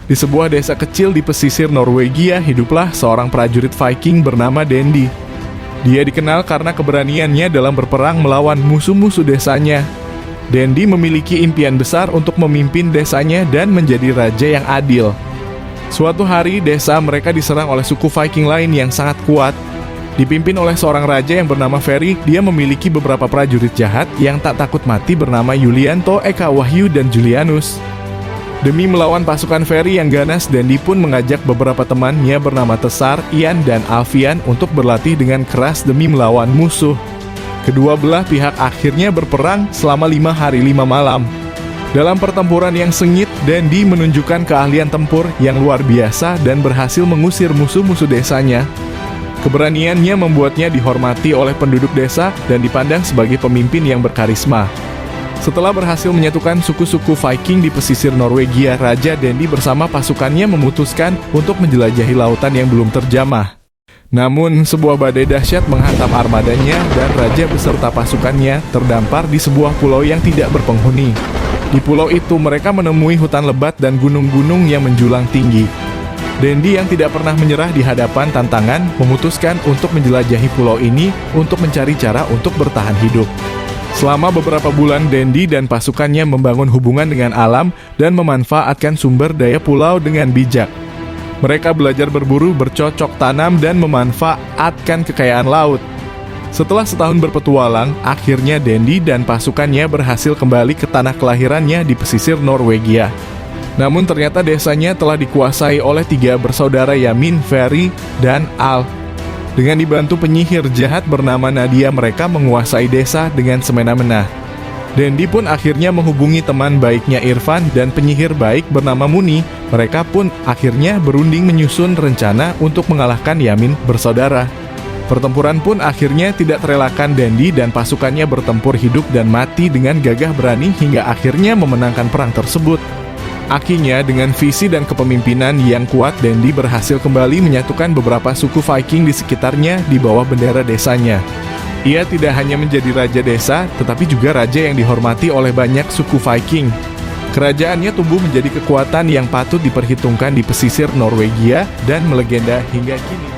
Di sebuah desa kecil di pesisir Norwegia, hiduplah seorang prajurit Viking bernama Dendi. Dia dikenal karena keberaniannya dalam berperang melawan musuh-musuh desanya. Dendi memiliki impian besar untuk memimpin desanya dan menjadi raja yang adil. Suatu hari, desa mereka diserang oleh suku Viking lain yang sangat kuat. Dipimpin oleh seorang raja yang bernama Ferry, dia memiliki beberapa prajurit jahat yang tak takut mati bernama Yulianto, Eka Wahyu, dan Julianus. Demi melawan pasukan Ferry yang ganas, Dendi pun mengajak beberapa temannya bernama Tesar, Ian, dan Alfian untuk berlatih dengan keras demi melawan musuh. Kedua belah pihak akhirnya berperang selama 5 hari 5 malam. Dalam pertempuran yang sengit, Dendi menunjukkan keahlian tempur yang luar biasa dan berhasil mengusir musuh-musuh desanya. Keberaniannya membuatnya dihormati oleh penduduk desa dan dipandang sebagai pemimpin yang berkarisma. Setelah berhasil menyatukan suku-suku Viking di pesisir Norwegia, Raja Dendi bersama pasukannya memutuskan untuk menjelajahi lautan yang belum terjamah. Namun, sebuah badai dahsyat menghantam armadanya dan raja beserta pasukannya terdampar di sebuah pulau yang tidak berpenghuni. Di pulau itu mereka menemui hutan lebat dan gunung-gunung yang menjulang tinggi. Dendi yang tidak pernah menyerah di hadapan tantangan memutuskan untuk menjelajahi pulau ini untuk mencari cara untuk bertahan hidup. Selama beberapa bulan, Dendi dan pasukannya membangun hubungan dengan alam dan memanfaatkan sumber daya pulau dengan bijak. Mereka belajar berburu, bercocok tanam, dan memanfaatkan kekayaan laut. Setelah setahun berpetualang, akhirnya Dendi dan pasukannya berhasil kembali ke tanah kelahirannya di pesisir Norwegia. Namun ternyata desanya telah dikuasai oleh 3 bersaudara Yamin, Ferry, dan Al. Dengan dibantu penyihir jahat bernama Nadia, mereka menguasai desa dengan semena-mena. Dendi pun akhirnya menghubungi teman baiknya Irfan dan penyihir baik bernama Muni. Mereka pun akhirnya berunding menyusun rencana untuk mengalahkan Yamin bersaudara. Pertempuran pun akhirnya tidak terelakkan. Dendi dan pasukannya bertempur hidup dan mati dengan gagah berani hingga akhirnya memenangkan perang tersebut. Akhirnya, dengan visi dan kepemimpinan yang kuat, Dendi berhasil kembali menyatukan beberapa suku Viking di sekitarnya di bawah bendera desanya. Ia tidak hanya menjadi raja desa, tetapi juga raja yang dihormati oleh banyak suku Viking. Kerajaannya tumbuh menjadi kekuatan yang patut diperhitungkan di pesisir Norwegia dan melegenda hingga kini.